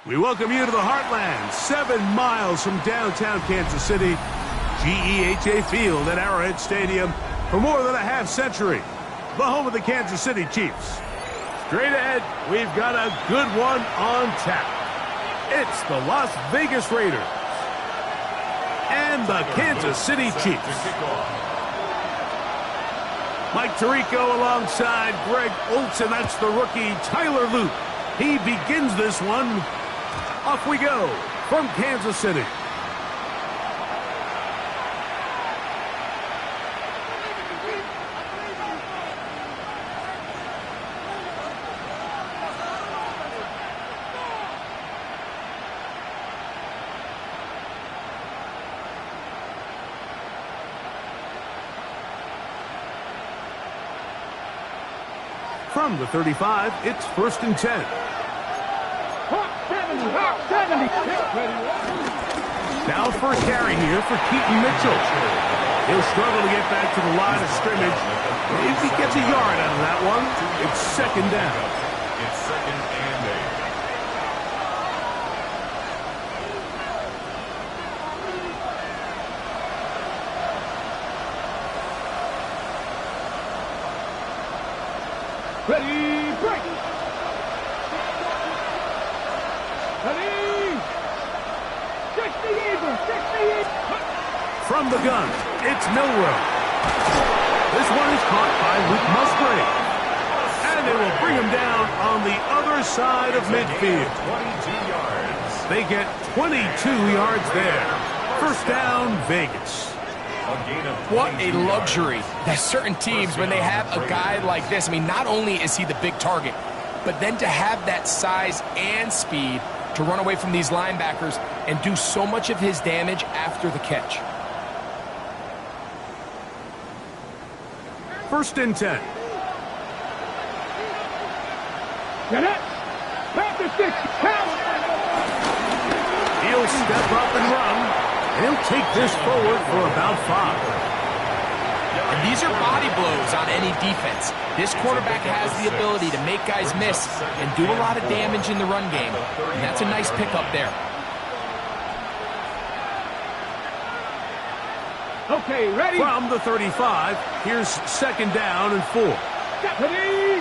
We welcome you to the Heartland, 7 miles from downtown Kansas City. GEHA Field at Arrowhead Stadium for more than a half-century. The home of the Kansas City Chiefs. Straight ahead, we've got a good one on tap. It's the Las Vegas Raiders and the Kansas City Chiefs. Mike Tirico alongside Greg Olsen. That's the rookie Tyler Luke. He begins this one. Off we go from Kansas City. From the 35, it's 1st and 10. Now first carry here for Keaton Mitchell. He'll struggle to get back to the line of scrimmage. If he gets a yard out of that one, it's 2nd down. It's 2nd and 8. Ready, break! Ready! 60 Eagle, 60 From the gun, it's Milroe. This one is caught by Luke Musgrave. And they will bring him down on the other side of midfield. 22 yards. They get 22 yards there. 1st down, Vegas. What a luxury that certain teams, when they have a guy like this, I mean, not only is he the big target, but then to have that size and speed to run away from these linebackers and do so much of his damage after the catch. 1st and 10. Get it! Panther 6, count! He'll step up and run. He'll take this forward for about 5. And these are body blows on any defense. This quarterback has the ability to make guys miss and do a lot of damage in the run game. And that's a nice pickup there. Okay, ready? From the 35, here's 2nd down and 4. Ready?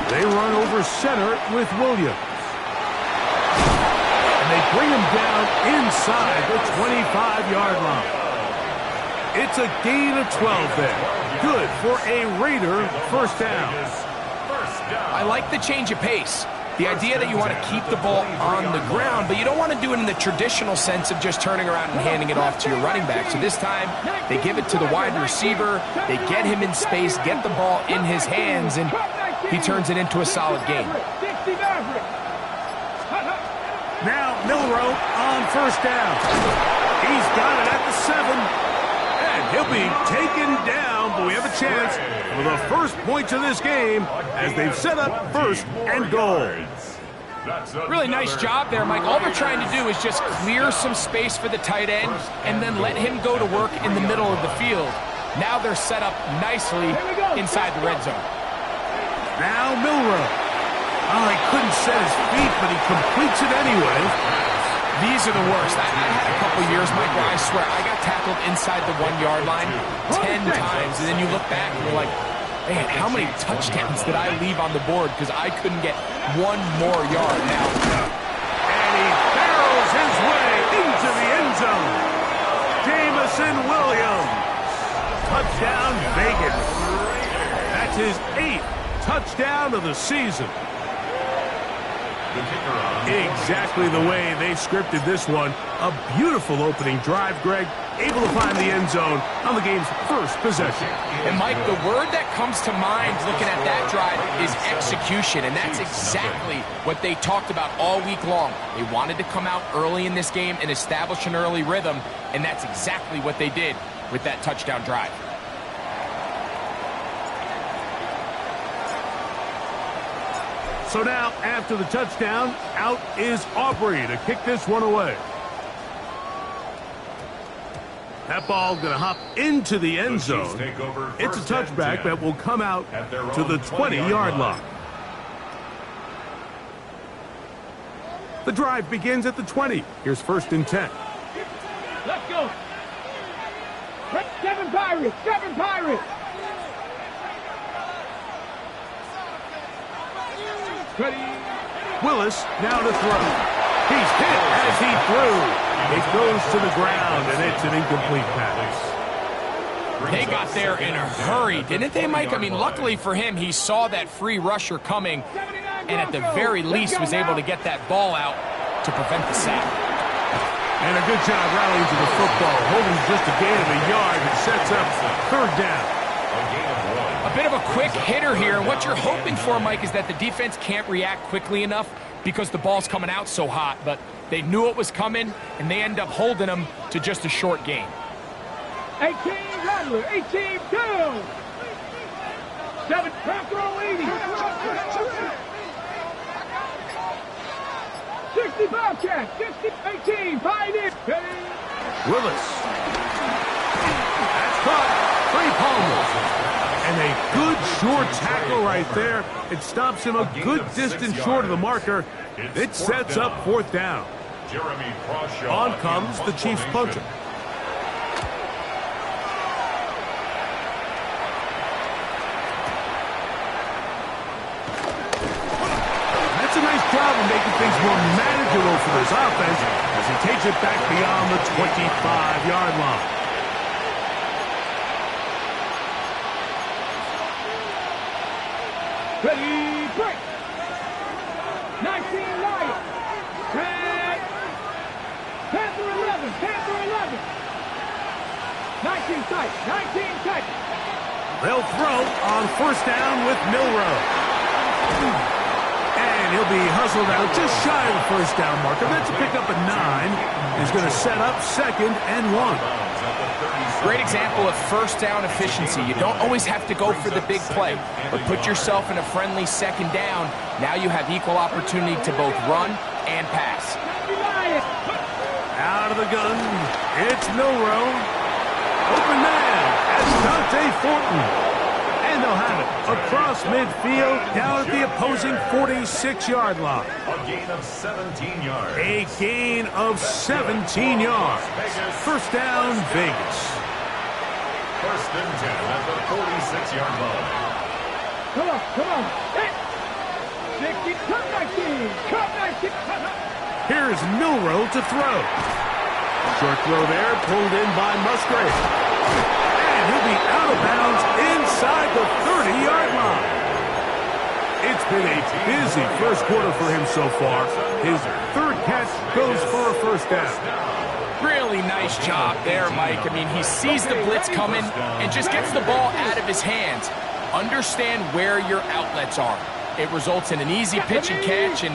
They run over center with Williams. And they bring him down inside the 25-yard line. It's a gain of 12 there. Good for a Raider 1st down. I like the change of pace. The idea that you want to keep the ball on the ground, but you don't want to do it in the traditional sense of just turning around and handing it off to your running back. So this time, they give it to the wide receiver. They get him in space, get the ball in his hands, and he turns it into a solid gain. Now Milroe on 1st down. He's got it at the 7. And he'll be taken down, but we have a chance for the first points of this game as they've set up 1st and goal. Really nice job there, Mike. All they're trying to do is just clear some space for the tight end and then let him go to work in the middle of the field. Now they're set up nicely inside the red zone. Now Milroe. Oh, he couldn't set his feet, but he completes it anyway. These are the worst. I had a couple years, Mike, where I swear I got tackled inside the 1-yard line 10 times, and then you look back and you're like, man, how many touchdowns did I leave on the board because I couldn't get one more yard now? And he barrels his way into the end zone. Jamison Williams. Touchdown, Vegas. That's his 8th touchdown of the season. Exactly the way they scripted this one. A beautiful opening drive, Greg. Able to find the end zone on the game's first possession. And, Mike, the word that comes to mind looking at that drive is execution, and that's exactly what they talked about all week long. They wanted to come out early in this game and establish an early rhythm, and that's exactly what they did with that touchdown drive. So now, after the touchdown, out is Aubrey to kick this one away. That ball going to hop into the end zone. It's a touchback that will come out to the 20-yard line. The drive begins at the 20. Here's 1st and 10. Let's go. 7 Pirates. 7 Pirates. Ready. Willis now to throw. He's hit as he threw. It goes to the ground, and it's an incomplete pass. They got there in a hurry, didn't they, Mike? I mean, luckily for him, he saw that free rusher coming, and at the very least was able to get that ball out to prevent the sack. And a good job rallying to the football, holding just a gain of a yard and sets up 3rd down. A bit of a quick hitter here. What you're hoping for, Mike, is that the defense can't react quickly enough because the ball's coming out so hot, but they knew it was coming, and they end up holding them to just a short gain. 18 Rattler, 18 2. 7 Cracker 80. 60 Bobcat, 60, 18 Pioneer. Willis. That's caught. 3 Palmer. And a good short tackle right there. It stops him a good distance short of the marker. It sets up 4th down. On comes the Chiefs punter. That's a nice job of making things more manageable for this offense as he takes it back beyond the 25-yard line. Ready, break. 19 Lions. Panther 11, Panther 11. 19 tight, 19 tight. They'll throw on 1st down with Milroe. And he'll be hustled out just shy of the 1st down marker. That's a pickup at 9. He's going to set up 2nd and 1. Great example of 1st down efficiency. You don't always have to go for the big play, but put yourself in a friendly 2nd down. Now you have equal opportunity to both run and pass. Out of the gun, it's Milroe. Open man, that's Dante Fortin. And they'll have it across midfield, down at the opposing 46-yard line. A gain of 17 yards. A gain of 17 yards. 1st down, Vegas. 1st and 10 at the 46-yard line. Come on, come on. 60, cut 19, cut 19. Here's Milroe to throw. Short throw there, pulled in by Musgrave. And he'll be out of bounds inside the 30-yard line. It's been a busy 1st quarter for him so far. His 3rd catch goes for a 1st down. Really nice job there, Mike. I mean, he sees the blitz coming and just gets the ball out of his hands. Understand where your outlets are. It results in an easy pitch and catch and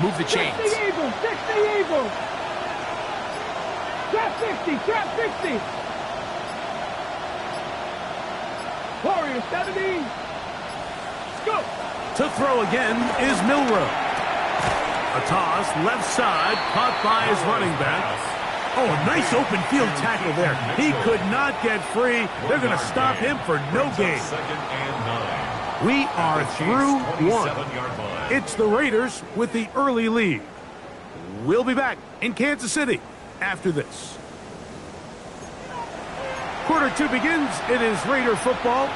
move the chains. 60 Eagles, 60 Eagles. Trap 60, trap 60. Warriors 70. Go. To throw again is Milroe. A toss, left side, caught by his running back. Oh, a nice open field tackle there. He could not get free. They're going to stop him for no gain. 2nd and 9. We are through 1. It's the Raiders with the early lead. We'll be back in Kansas City after this. Quarter 2 begins. It is Raider football.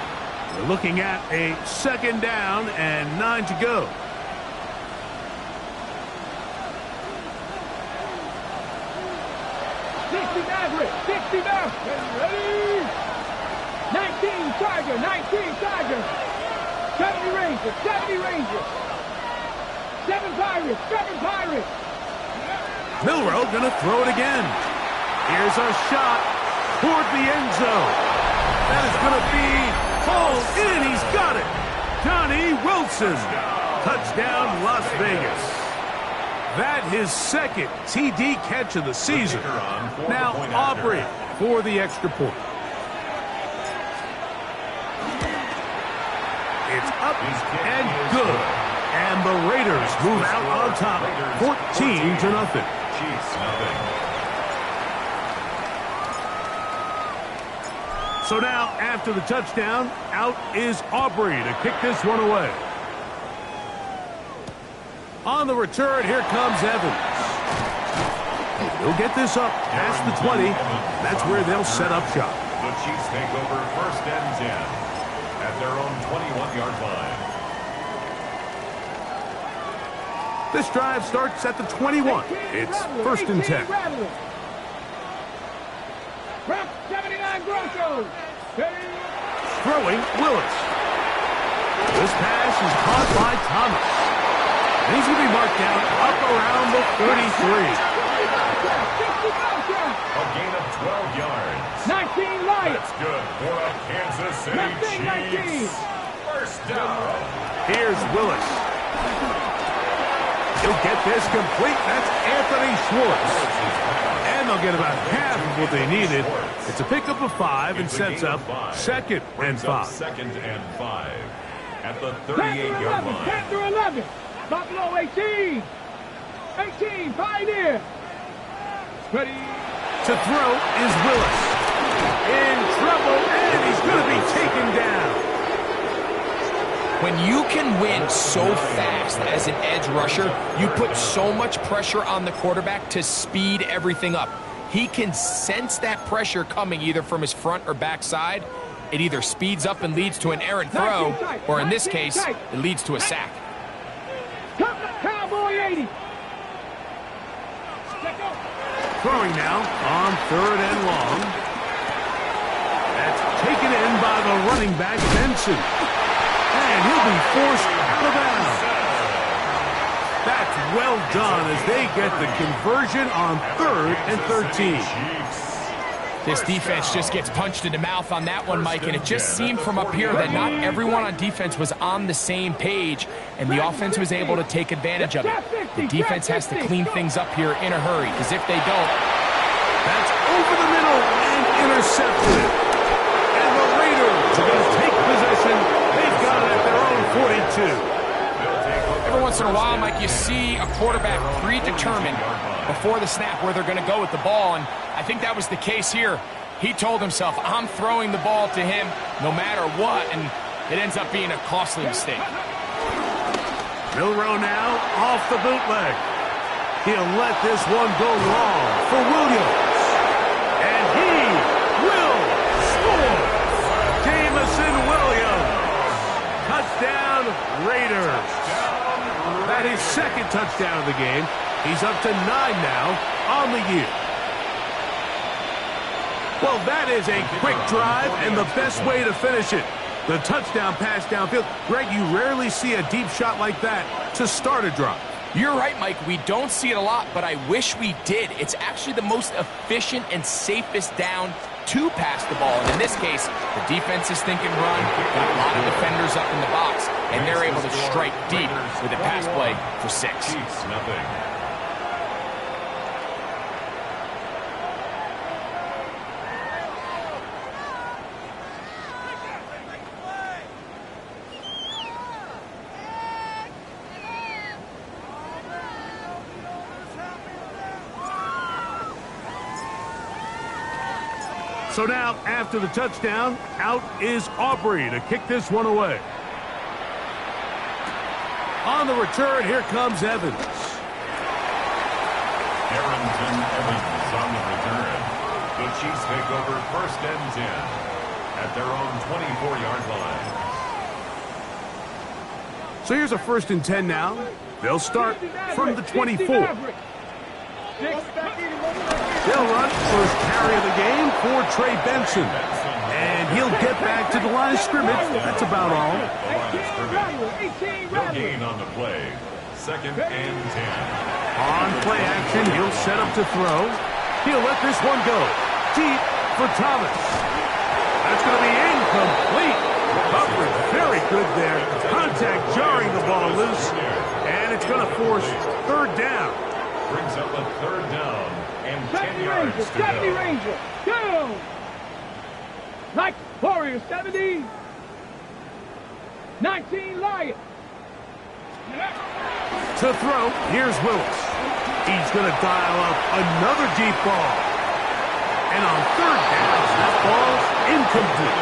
We're looking at a 2nd down and 9 to go. Maverick, 60 Maverick, ready? 19 Tiger, 19 Tiger. 70 Rangers, 70 Rangers. 7 Pirates, 7 Pirates. Milroe gonna throw it again. Here's a shot toward the end zone. That is gonna be hauled in. He's got it. Johnny Wilson. Touchdown, Las Vegas. That his 2nd TD catch of the season. Now Aubrey for the extra point. It's up and good. And the Raiders move out on top, 14 to nothing. Chiefs nothing. So now, after the touchdown, out is Aubrey to kick this one away. On the return, here comes Evans. They'll get this up past the 20. That's where they'll set up shop. The Chiefs take over 1st and 10 at their own 21-yard line. This drive starts at the 21. It's 1st and 10. From 79 Broncos. Throwing Willis. This pass is caught by Thomas. And he's going to be marked down up around the 33. A gain of 12 yards. 19 Lions. That's good for a Kansas City Chiefs. 1st down. Here's Willis. He'll get this complete. That's Anthony Schwartz. And they'll get about half of what they needed. It's a pickup of 5 and sets up 2nd and 5. 2nd and 5 at the 38-yard line. 10 through 11. Buffalo 18. 18 Pioneer. Ready. To throw is Willis. In trouble, and he's going to be taken down. When you can win so fast as an edge rusher, you put so much pressure on the quarterback to speed everything up. He can sense that pressure coming either from his front or back side. It either speeds up and leads to an errant throw, or in this case, it leads to a sack. Cowboy 80. Throwing now on 3rd and long. That's taken in by the running back, Benson. And he'll be forced out of bounds. That's well done as they get the conversion on 3rd and 13. This defense just gets punched in the mouth on that one, Mike, and it just seemed from up here that not everyone on defense was on the same page, and the offense was able to take advantage of it. The defense has to clean things up here in a hurry, because if they don't... That's over the middle and intercepted. And the Raiders are going to take possession. They've got it at their own 42. Every once in a while, Mike, you see a quarterback predetermined before the snap where they're going to go with the ball, and I think that was the case here. He told himself, I'm throwing the ball to him no matter what, and it ends up being a costly mistake. Milroe now off the bootleg. He'll let this one go long for Williams. And he will score. Jamison Williams. Touchdown, Raiders. That is 2nd touchdown of the game. He's up to 9 now on the year. Well, that is a quick drive and the best way to finish it. The touchdown pass downfield. Greg, you rarely see a deep shot like that to start a drive. You're right, Mike. We don't see it a lot, but I wish we did. It's actually the most efficient and safest down to pass the ball. And in this case, the defense is thinking run, got a lot of defenders up in the box, and they're able to strike deep with a pass play for 6. Chiefs, nothing. So now, after the touchdown, out is Aubrey to kick this one away. On the return, here comes Evans. Arrington Evans on the return. The Chiefs take over 1st and 10 at their own 24-yard line. So here's a 1st and 10 now. They'll start from the 24. They'll run first carry of the game for Trey Benson. And he'll get back to the line of scrimmage. That's about all. No gain on the play. 2nd and 10. On play action, he'll set up to throw. He'll let this one go. Deep for Thomas. That's going to be incomplete. Coverage very good there. Contact jarring the ball loose. And it's going to force 3rd down. Brings up a 3rd down and 10 yards to go. Ranger, go! Like Warriors, 70. 19 Lions. To throw, here's Willis. He's going to dial up another deep ball. And on 3rd down, that ball's incomplete.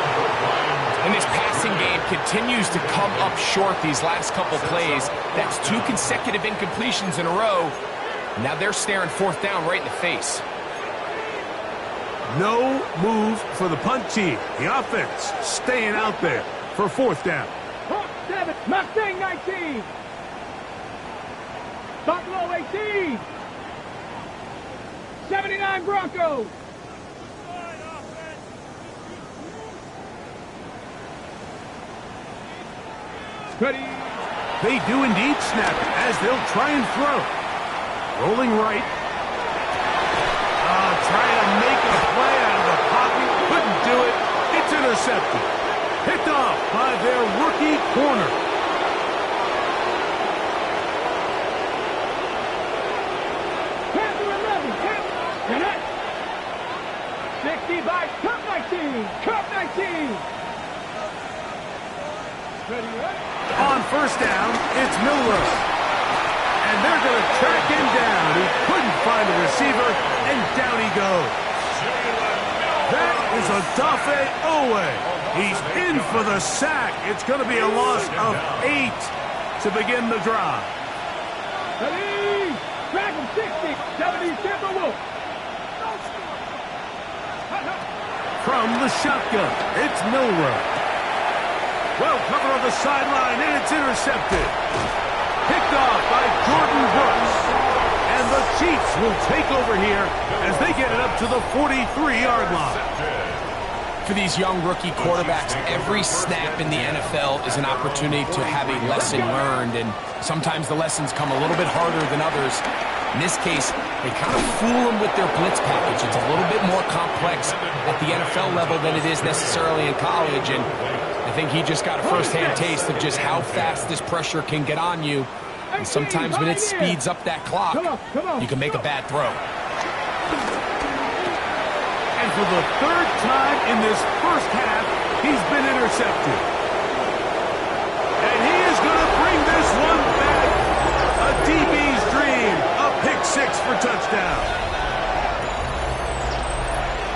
And this passing game continues to come up short these last couple plays. That's 2 consecutive incompletions in a row. Now they're staring fourth down right in the face. No move for the punt team. The offense staying out there for fourth down. Hawk 7, Mustang 19. Buffalo 18. 79 Broncos. Ready. They do indeed snap it as they'll try and throw. Rolling right. Trying to make a play out of the pocket. Couldn't do it. It's intercepted. Picked off by their rookie corner. Panther 11. Panther. 60 by Cup 19. Cup 19. Ready, ready. On first down, it's Milrow. And they're going to track him down. He couldn't find a receiver, and down he goes. That is a Dafe Owe. He's in for the sack. It's going to be a loss of 8 to begin the drive. Ready. Track him 60. 70 Timberwolf. From the shotgun, it's Milrow. Well covered on the sideline, and it's intercepted. Picked off by Jordan Brooks. And the Chiefs will take over here as they get it up to the 43-yard line. For these young rookie quarterbacks, every snap in the NFL is an opportunity to have a lesson learned, and sometimes the lessons come a little bit harder than others. In this case, they kind of fool them with their blitz package. It's a little bit more complex at the NFL level than it is necessarily in college, and I think he just got a first-hand taste of just how fast this pressure can get on you. And sometimes when it speeds up that clock, you can make a bad throw. And for the third time in this first half, he's been intercepted. And he is going to bring this one back. A DB's dream. A pick six for touchdown.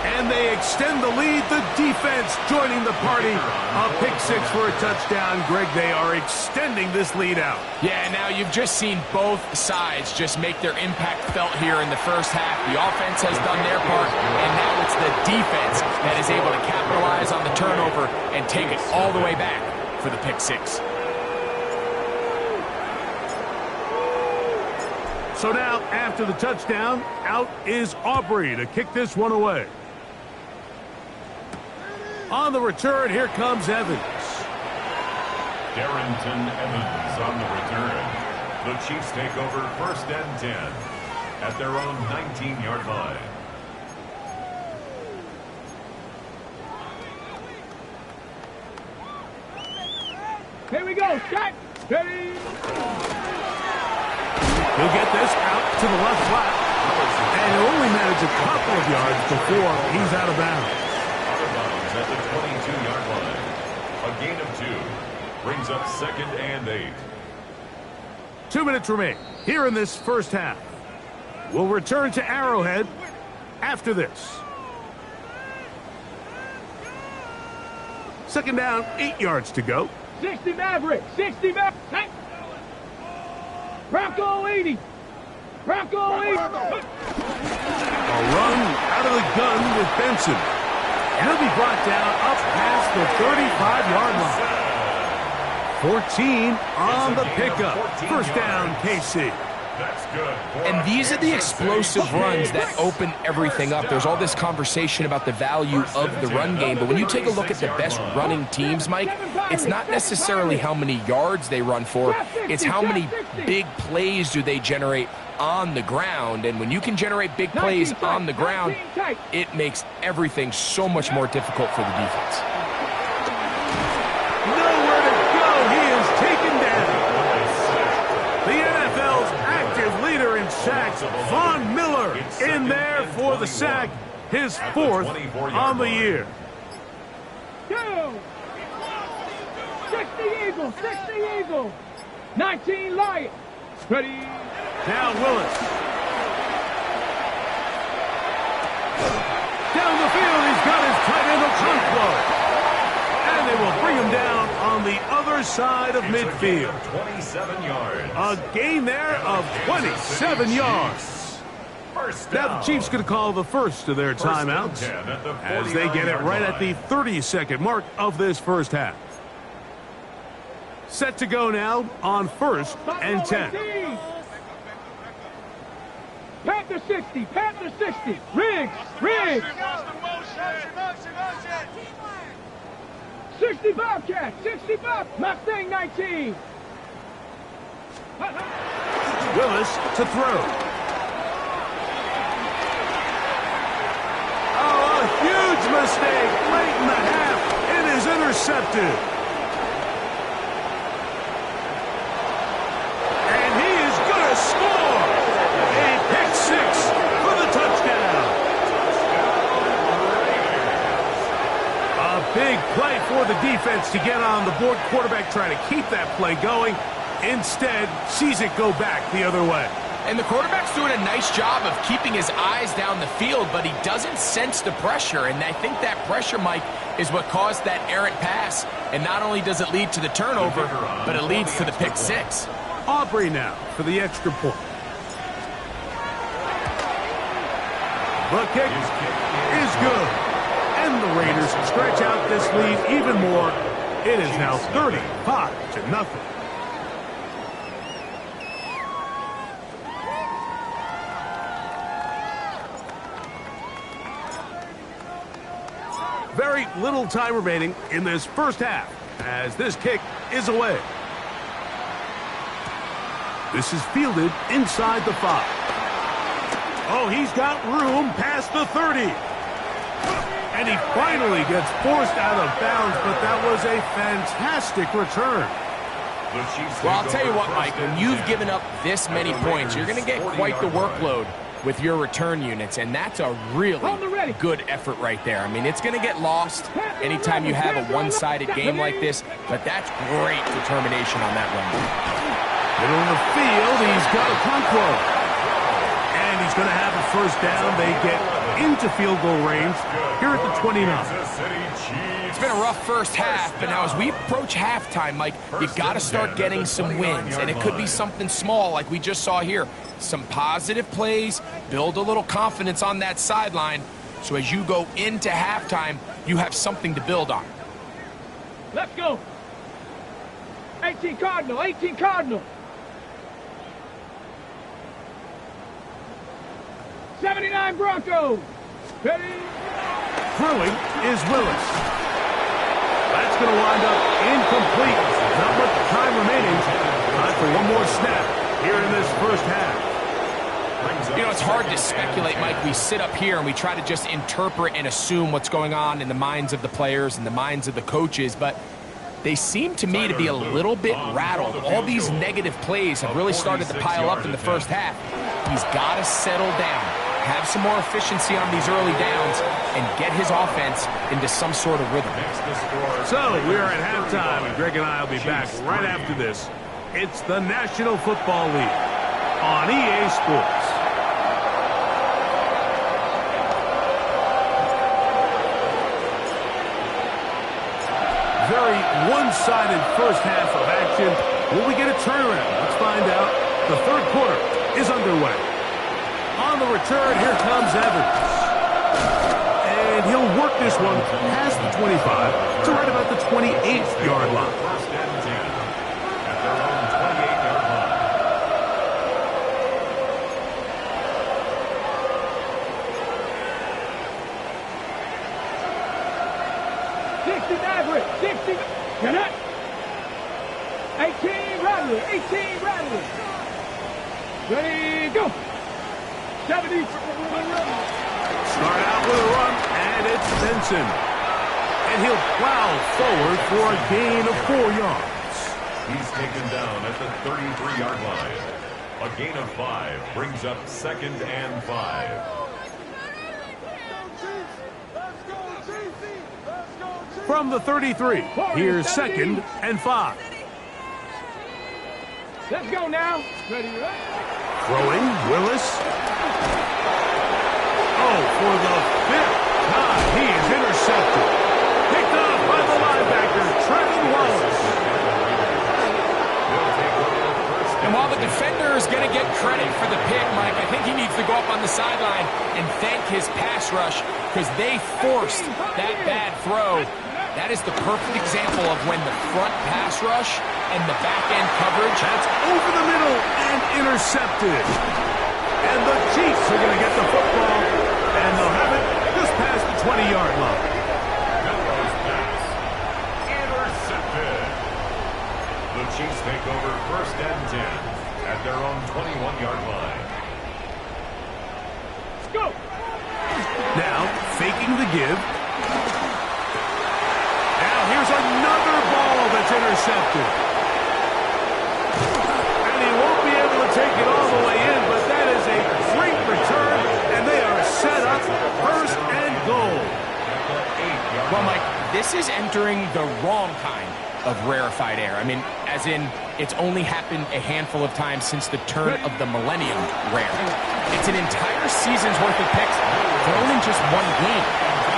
And they extend the lead. The defense joining the party. A pick six for a touchdown. Greg, they are extending this lead out. Yeah, now you've just seen both sides just make their impact felt here in the first half. The offense has done their part, and now it's the defense that is able to capitalize on the turnover and take it all the way back for the pick six. So now, after the touchdown, out is Aubrey to kick this one away. On the return, here comes Evans. Darrington Evans on the return. The Chiefs take over first and 10 at their own 19-yard line. Here we go. Shot. Ready. He'll get this out to the left flat. And he'll only manage a couple of yards before he's out of bounds. At the 22-yard line. A gain of 2 brings up second and 8. 2 minutes remain here in this first half. We'll return to Arrowhead after this. Second down, 8 yards to go. 60 Maverick. 60 Maverick. Bronco 80. Bronco 80. A run out of the gun with Benson. And he'll be brought down up past the 35-yard line. 14 on the pickup. First down, KC. That's good. And these are the explosive runs that open everything up. There's all this conversation about the value of the run game, but when you take a look at the best running teams, Mike, it's not necessarily how many yards they run for, it's how many big plays do they generate on the ground. And when you can generate big plays on the ground, it makes everything so much more difficult for the defense. Nowhere to go. He is taken down. The NFL's active leader in sacks, Von Miller, in there for the sack, his 4th on the year. 2. 60 Eagles. 60 Eagles. 19 Lions. Ready. Now Willis. Down the field, he's got his tight end Okonkwo. And they will bring him down on the other other side of midfield. 27 yards. A gain there of 27 yards. Now the Chiefs going to call the first of their timeouts as they get it right at the 30-second mark of this first half. Set to go now on 1st and 10. Panther 60, Panther 60. Riggs, Riggs. 60 Bobcat, 60 Bob. Mustang 19. Willis to throw. Oh, a huge mistake late in the half. It is intercepted. And he is going to score. A pick six for the touchdown. A big play for the defense to get on the board. Quarterback trying to keep that play going. Instead, sees it go back the other way. And the quarterback's doing a nice job of keeping his eyes down the field, but he doesn't sense the pressure. And I think that pressure, Mike, is what caused that errant pass. And not only does it lead to the turnover, but it leads to the pick six. Aubrey now for the extra point. The kick is good. And the Raiders stretch out this lead even more. It is now 35-0. Very little time remaining in this first half as this kick is away. This is fielded inside the 5. Oh, he's got room past the 30. And he finally gets forced out of bounds, but that was a fantastic return. Well, I'll tell you what, Mike, when you've given up this many points, you're going to get quite the workload with your return units, and that's a really good effort right there. I mean, it's going to get lost anytime you have a one-sided game like this, but that's great determination on that run. Middle of the field, he's got a Conquo. And he's going to have a first down. They get into field goal range here at the 29. It's been a rough first half, but now as we approach halftime, Mike, you got to start getting some wins, and it could be something small like we just saw here. Some positive plays, build a little confidence on that sideline, so as you go into halftime, you have something to build on. Let's go. 18 Cardinal, 18 Cardinal. 79 Broncos. Ready? Throwing is Willis. That's going to wind up incomplete. Not much time remaining. Time for one more snap here in this first half. You know, it's hard to speculate, Mike. We sit up here and we try to just interpret and assume what's going on in the minds of the players and the minds of the coaches, but they seem to me to be a little bit rattled. All these negative plays have really started to pile up in the first half. He's got to settle down, have some more efficiency on these early downs, and get his offense into some sort of rhythm. So we are at halftime, and Greg and I will be back right after this. It's the National Football League on EA Sports. Very one-sided first half of action. Will we get a turnaround? Let's find out. The third quarter is underway. On the return, here comes Evans. And he'll work this one past the 25 to right about the 28-yard line. First and 10 at their own 28-yard line. 60 Maverick, 60. Get it. 18 Radley, 18 Radley. Ready, go. 70. Start out with a run, and it's Benson. And he'll plow forward for a gain of 4 yards. He's taken down at the 33-yard line. A gain of 5 brings up 2nd and 5. From the 33, here's 2nd and 5. Let's go now. Ready, Throwing, Willis. Oh, for the 5th time, he is intercepted. Picked off by the linebacker, Trevin Wallace. And while the defender is going to get credit for the pick, Mike, I think he needs to go up on the sideline and thank his pass rush because they forced that bad throw. That is the perfect example of when the front pass rush and the back-end coverage. That's over the middle and intercepted. And the Chiefs are going to get the football, and they'll have it just past the 20-yard line. Milroe's pass. Intercepted. The Chiefs take over 1st and 10 at their own 21-yard line. Let's go. Now, faking the give. Now, here's another ball that's intercepted. And he won't be able to take it all the way in, but that is a great return, and they are set up 1st and goal. Well, Mike, this is entering the wrong kind of rarefied air. I mean, as in, it's only happened a handful of times since the turn of the millennium rare. It's an entire season's worth of picks thrown in just one game.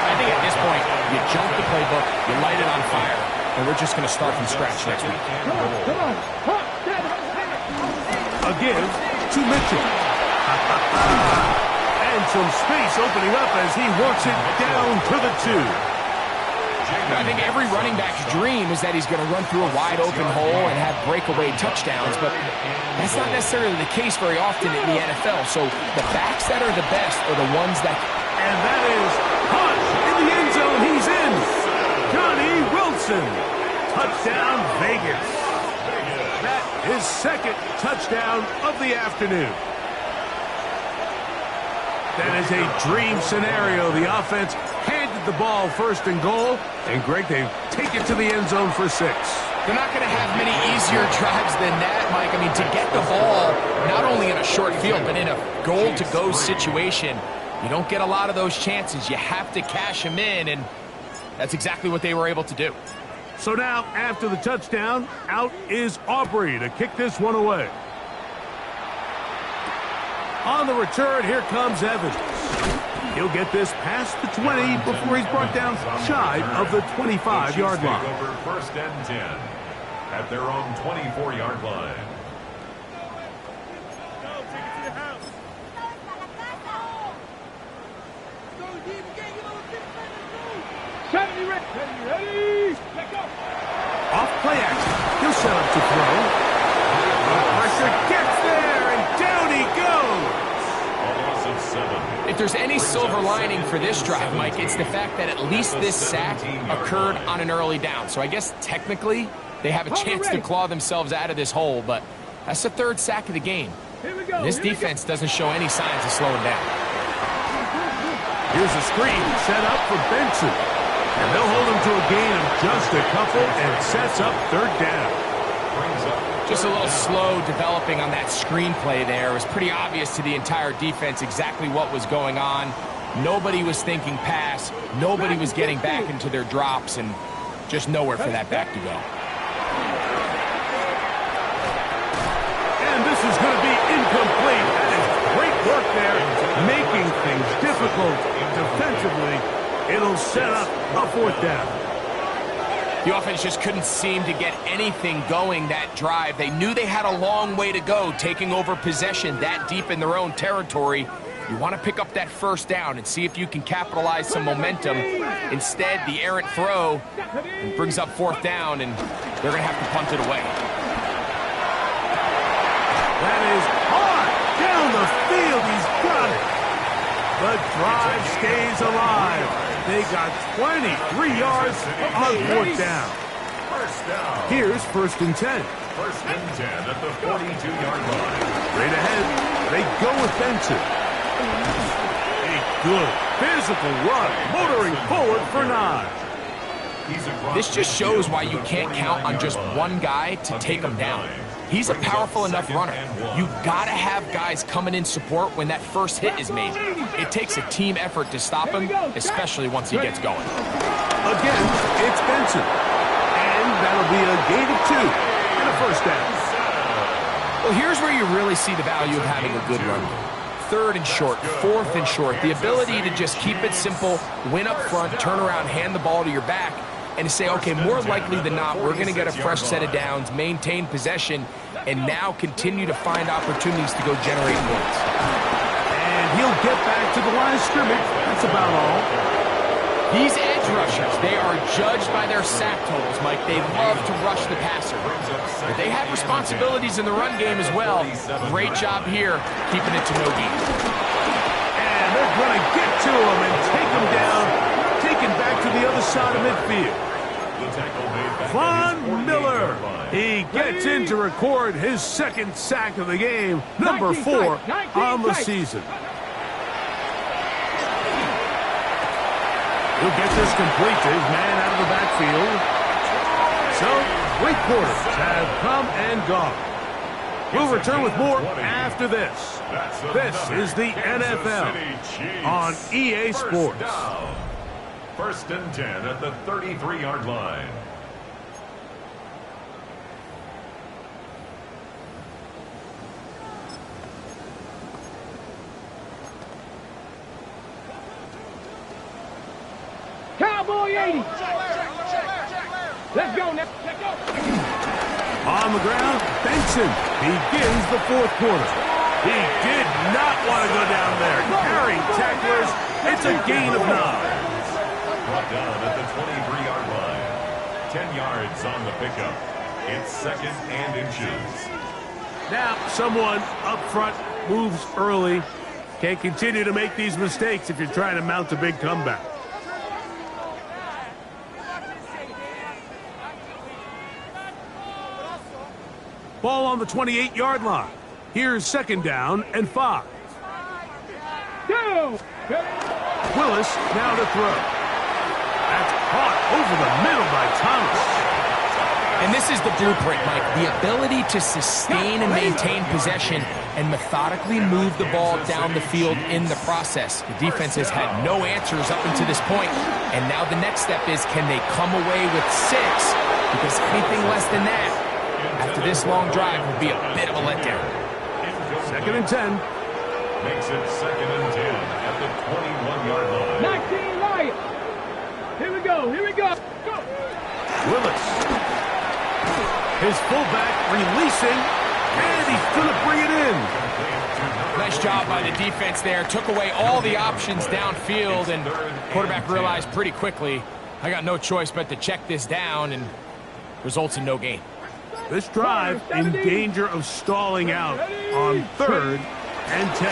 I think at this point, you jump the playbook, you light it on fire, and we're just going to start from scratch next week. Come on, come on. A give to Mitchell. And some space opening up as he works it down to the 2. I think every running back's dream is that he's going to run through a wide open hole and have breakaway touchdowns, but that's not necessarily the case very often in the NFL. So the backs that are the best are the ones that... And that is Hunt in the end zone. He's in. Johnny Wilson. Touchdown, Vegas. That is 2nd touchdown of the afternoon. That is a dream scenario. The offense handed the ball 1st and goal. And, Greg, they take it to the end zone for 6. They're not going to have many easier drives than that, Mike. I mean, to get the ball, not only in a short field, but in a goal-to-go situation, you don't get a lot of those chances. You have to cash them in, and that's exactly what they were able to do. So now, after the touchdown, out is Aubrey to kick this one away. On the return, here comes Evans. He'll get this past the 20 before he's brought down shy of the 25-yard line. Over 1st and 10 at their own 24-yard line. Ready? Let go. Off play action. He'll set up to throw. The pressure gets there, and down he goes. A loss of 7. If there's any silver lining for this drive, Mike, it's the fact that at least this sack occurred on an early down. So I guess technically they have a chance to claw themselves out of this hole, but that's the 3rd sack of the game. Here we go. This defense doesn't show any signs of slowing down. Here's a screen set up for Benson. And they'll hold him to a gain of just a couple and sets up 3rd down. Just a little slow developing on that screenplay there. It was pretty obvious to the entire defense exactly what was going on. Nobody was thinking pass. Nobody was getting back into their drops, and just nowhere for that back to go. And this is going to be incomplete. That is great work there, making things difficult defensively. It'll set up a 4th down. The offense just couldn't seem to get anything going that drive. They knew they had a long way to go, taking over possession that deep in their own territory. You want to pick up that 1st down and see if you can capitalize some momentum. Instead, the errant throw brings up 4th down, and they're going to have to punt it away. That is hard down the field. He's got it. The drive stays alive. They got 23 yards on 4th down. Here's 1st and 10. 1st and 10 at the 42-yard line. Straight ahead, they go with Benson. A good physical run, motoring forward for 9. This just shows why you can't count on just one guy to take him down. He's a powerful enough runner. You gotta have guys coming in support when that first hit is made. It takes a team effort to stop him, especially once he gets going. Again, it's Benson. And that'll be a gain of 2 and a 1st down. Well, here's where you really see the value of having a good run. 3rd and short, 4th and short. The ability to just keep it simple, win up front, turn around, hand the ball to your back. and to say, okay, more likely than not, we're going to get a fresh set of downs, maintain possession, and now continue to find opportunities to go generate points. And he'll get back to the line of scrimmage. That's about all. These edge rushers, they are judged by their sack totals, Mike. They love to rush the passer. But they have responsibilities in the run game as well. Great job here, keeping it to no gain. And they're going to get to him and take him down, taken back to the other side of midfield. Von Miller, he gets in to record his second sack of the game, number 4 on the season. He'll get this complete to his man out of the backfield. So, 3 quarters have come and gone. We'll return with more after this. This is the NFL on EA Sports. First and 10 at the 33-yard line. Cowboy 80. Let's go now. Let's go. On the ground, Benson begins the 4th quarter. He did not want to go down there. Carrying tacklers, it's a gain of 9. Brought down at the 23-yard line. 10 yards on the pickup. It's 2nd and inches. Now, someone up front moves early. Can't continue to make these mistakes if you're trying to mount a big comeback. Ball on the 28-yard line. Here's 2nd down and 5. Go. Willis now to throw. That's caught over the middle by Thomas. And this is the blueprint, Mike. The ability to sustain and maintain possession and methodically move the ball down the field in the process. The defense has had no answers up until this point. And now the next step is, can they come away with 6? Because anything less than that, after this long drive, will be a bit of a letdown. 2nd and 10. Makes it 2nd and 10 at the 21-yard line. 19 Lions. Here we go. Here we go. Go. Willis. His fullback releasing, and he's going to bring it in. Nice job by the defense there. Took away all the options downfield, and quarterback realized pretty quickly, I got no choice but to check this down, and results in no gain. This drive in danger of stalling out on 3rd and 10.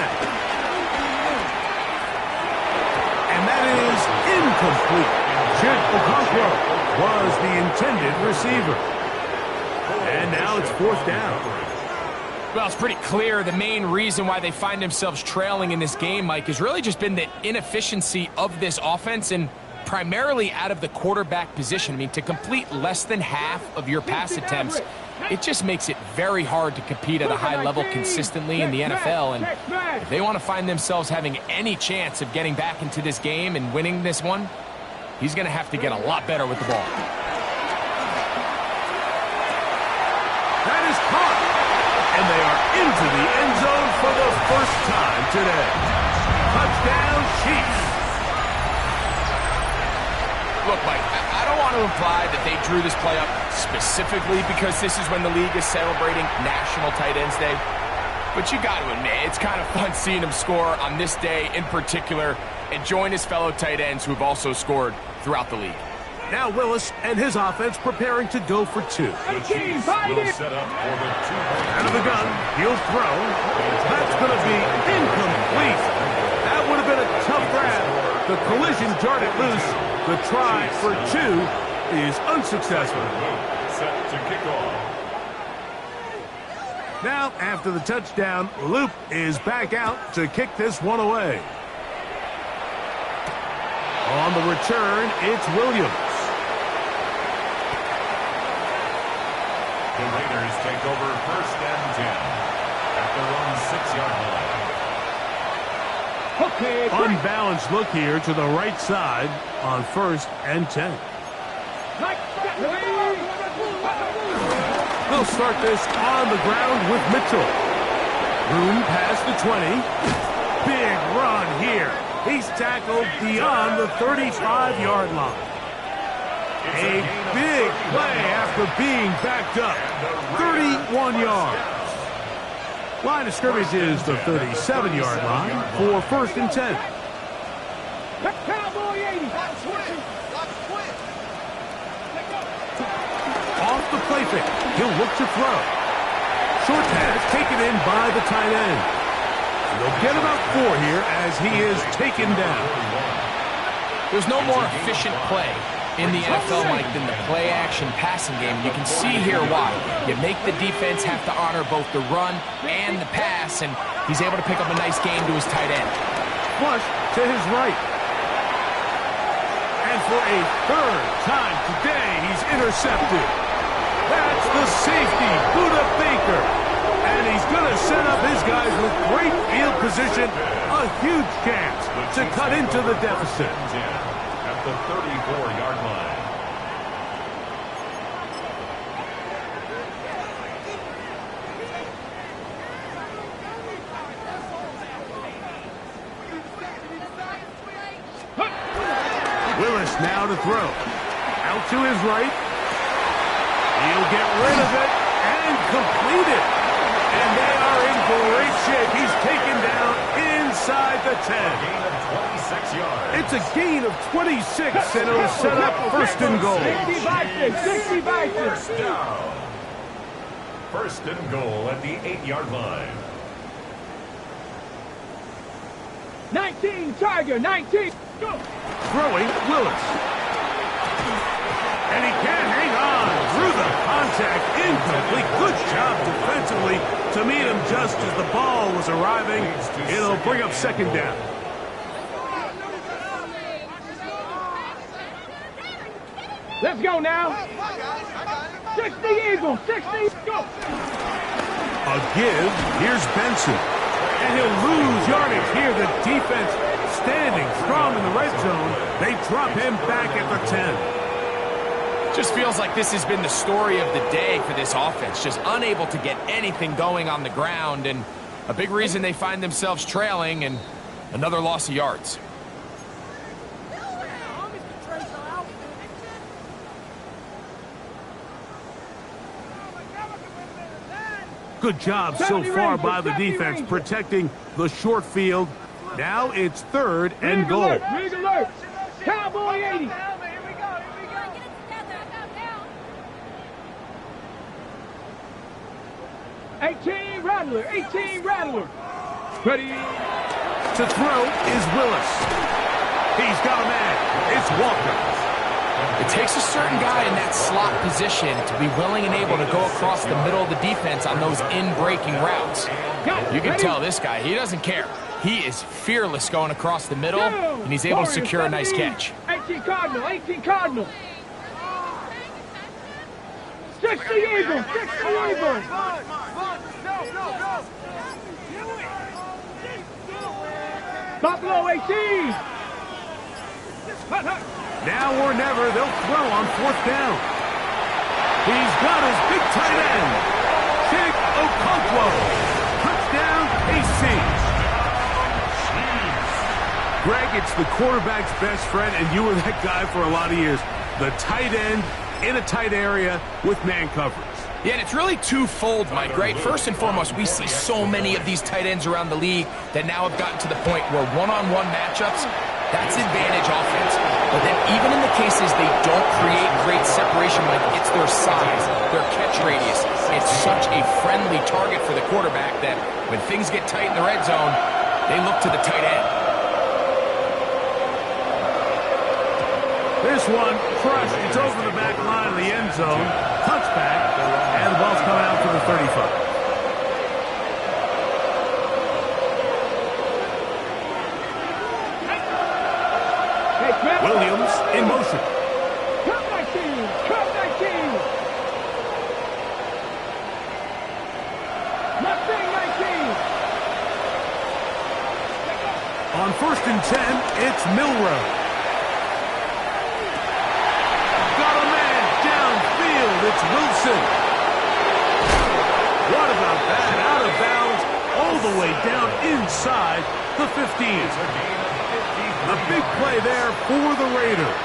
And that is incomplete. Chip Okonkwo was the intended receiver. And now it's 4th down. Well, it's pretty clear the main reason why they find themselves trailing in this game, Mike, has really just been the inefficiency of this offense and primarily out of the quarterback position. I mean, to complete less than half of your pass attempts, it just makes it very hard to compete at a high level consistently in the NFL. And if they want to find themselves having any chance of getting back into this game and winning this one, he's going to have to get a lot better with the ball. That is caught. And they are into the end zone for the first time today. Touchdown, Chiefs. Look, Mike, I don't want to imply that they drew this play up specifically because this is when the league is celebrating National Tight Ends Day. But you got to admit, it's kind of fun seeing him score on this day in particular and join his fellow tight ends who have also scored throughout the league. Now Willis and his offense preparing to go for 2. The Chiefs will set up for the 2-point. Out of the gun, he'll throw. That's going to be incomplete. That would have been a tough grab. The collision jarred it loose. The try for 2 is unsuccessful. Set to kick off. Now, after the touchdown, Loop is back out to kick this one away. On the return, it's Williams. The Raiders take over 1st and 10 at their own 6-yard line. Okay. Unbalanced look here to the right side on 1st and 10. They'll start this on the ground with Mitchell. Room past the 20. Big run here. He's tackled beyond the 35-yard line. A big play after being backed up. 31 yards. Line of scrimmage is the 37-yard line for 1st and 10. Cowboy 80. Off the play fake. He'll look to throw. Short pass taken in by the tight end. They'll get about 4 here as he is taken down. There's no more efficient play in the NFL, Mike, than the play-action passing game. You can see here why. You make the defense have to honor both the run and the pass, and he's able to pick up a nice gain to his tight end. Flush to his right. And for a 3rd time today, he's intercepted. That's the safety, Buda Baker. And he's going to set up his guys with great field position. A huge chance to cut into the deficit. At the 34-yard line. Willis now to throw. Out to his right. He'll get rid of it and complete it. And they are in great shape. He's taken down inside the 10. Gain of 26 yards. It's a gain of 26, and it'll set up 1st and goal. 60 by 6. First down. 1st and goal at the 8-yard line. 19, Tiger, 19. Go. Throwing Willis. And he can hang on through the contact. Incomplete. Good job defensively to meet him just as the ball was arriving. It'll bring up 2nd down. Let's go now. 60 Eagles, 60, go. A give. Here's Benson. And he'll lose yardage here. The defense standing strong in the red zone. They drop him back at the 10. Just feels like this has been the story of the day for this offense. Just unable to get anything going on the ground, and a big reason they find themselves trailing, and another loss of yards. Good job so far by the defense protecting the short field. Now it's 3rd and goal. Rig alert. Cowboy 80. 18 Rattler, 18 Rattler. Ready. To throw is Willis. He's got a man. It's Walker. It takes a certain guy in that slot position to be willing and able to go across the middle of the defense on those in-breaking routes. You can tell this guy, he doesn't care. He is fearless going across the middle, and he's able to secure a nice catch. 18 Cardinal, 18 Cardinal. 60 Eagles, 60 Eagles. Buffalo 18. Now or never, they'll throw on 4th down. He's got his big tight end, Chig Okonkwo. Touchdown, KC. Greg, it's the quarterback's best friend, and you were that guy for a lot of years. The tight end in a tight area with man coverage. Yeah, and it's really twofold, Mike, right? First and foremost, we see so many of these tight ends around the league that now have gotten to the point where one-on-one matchups, that's advantage offense. But then even in the cases they don't create great separation, Mike, it's their size, their catch radius. It's such a friendly target for the quarterback that when things get tight in the red zone, they look to the tight end. This one crushed. It's over the back line of the end zone. Touchback, and the ball's coming out to the 35. Williams in motion. Cut 19, cut 19. Mustang 19. On 1st and 10, it's Milrow. Got a man downfield. It's Wilson. What about that? Out of bounds, all the way down inside the 15. It's a gain of 55 A big play there for the Raiders.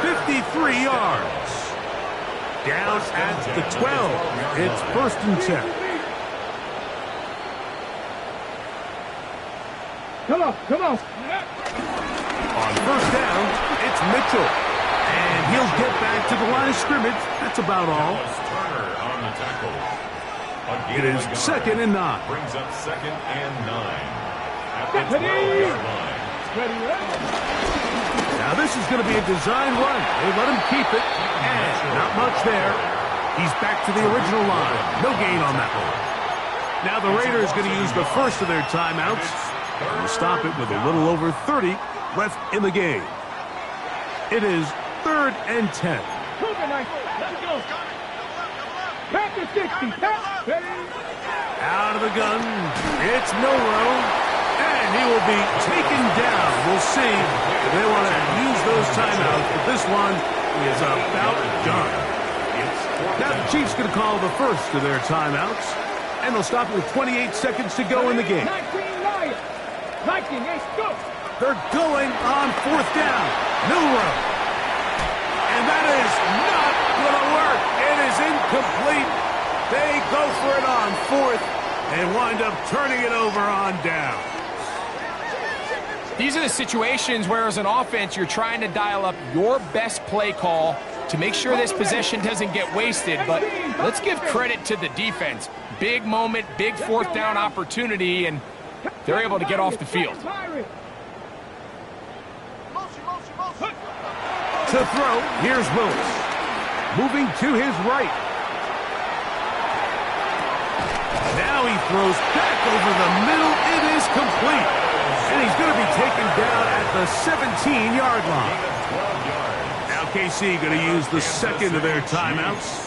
53 yards. Down at the 12. It's 1st and 10. Come on, come on. On 1st down, it's Mitchell. And he'll get back to the line of scrimmage. That's about all. Turner on the tackle. It is 2nd and 9. Brings up 2nd and 9. At the 12-yard line. Now this is going to be a design run. They let him keep it. And not much there. He's back to the original line. No gain on that one. Now the Raiders going to use the first of their timeouts. And stop it with a little over 30 left in the game. It is 3rd and 10. Let's go. Back to 60. Out of the gun. It's Milrow. And he will be taken down. We'll see if they want to use those timeouts. But this one is about done. Now the Chiefs going to call the first of their timeouts. And they'll stop it with 28 seconds to go in the game. They're going on 4th down. Milrow. And that is not going to work. It is incomplete. They go for it on 4th and wind up turning it over on down. These are the situations where, as an offense, you're trying to dial up your best play call to make sure this possession doesn't get wasted. But let's give credit to the defense. Big moment, big 4th down opportunity, and they're able to get off the field. To throw, here's Willis. Moving to his right. Now he throws back over the middle. It is complete. And he's going to be taken down at the 17-yard line. Now KC going to use the second of their timeouts.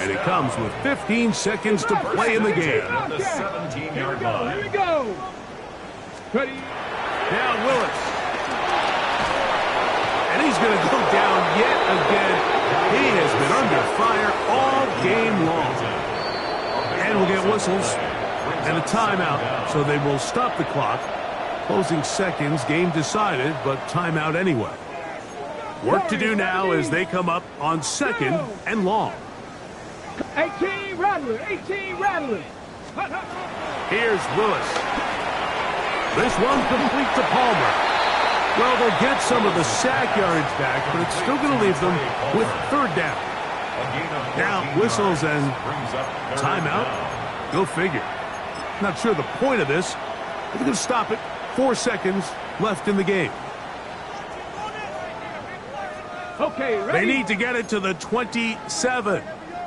And it comes with 15 seconds to play in the game. At the 17-yard line. Here we go. Now Willis. And he's going to go down yet again. He has been under fire all game long. And we'll get whistles and a timeout, so they will stop the clock. Closing seconds, game decided, but timeout anyway. Work to do now as they come up on 2nd and long. 18 Rattler, 18 Rattler. Here's Willis. This one complete to Palmer. Well, they'll get some of the sack yardage back, but it's still going to leave them with 3rd down. Now whistles and timeout. Go figure. Not sure the point of this, but they're going to stop it. 4 seconds left in the game. Okay, ready? They need to get it to the 27.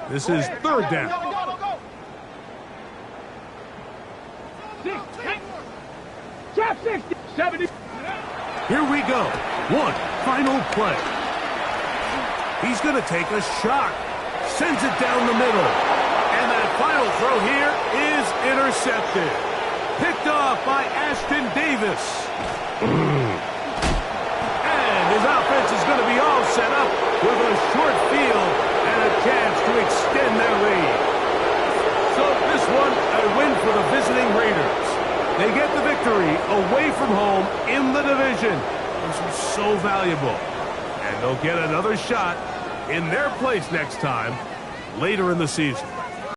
This is 3rd down. 60, 70. Here we go. One final play. He's going to take a shot. Sends it down the middle. And that final throw here is intercepted. Picked off by Ashton Davis. And his offense is going to be all set up with a short field and a chance to extend their lead. So this one, a win for the visiting Raiders. They get the victory away from home in the division. This was so valuable. And they'll get another shot in their place next time later in the season.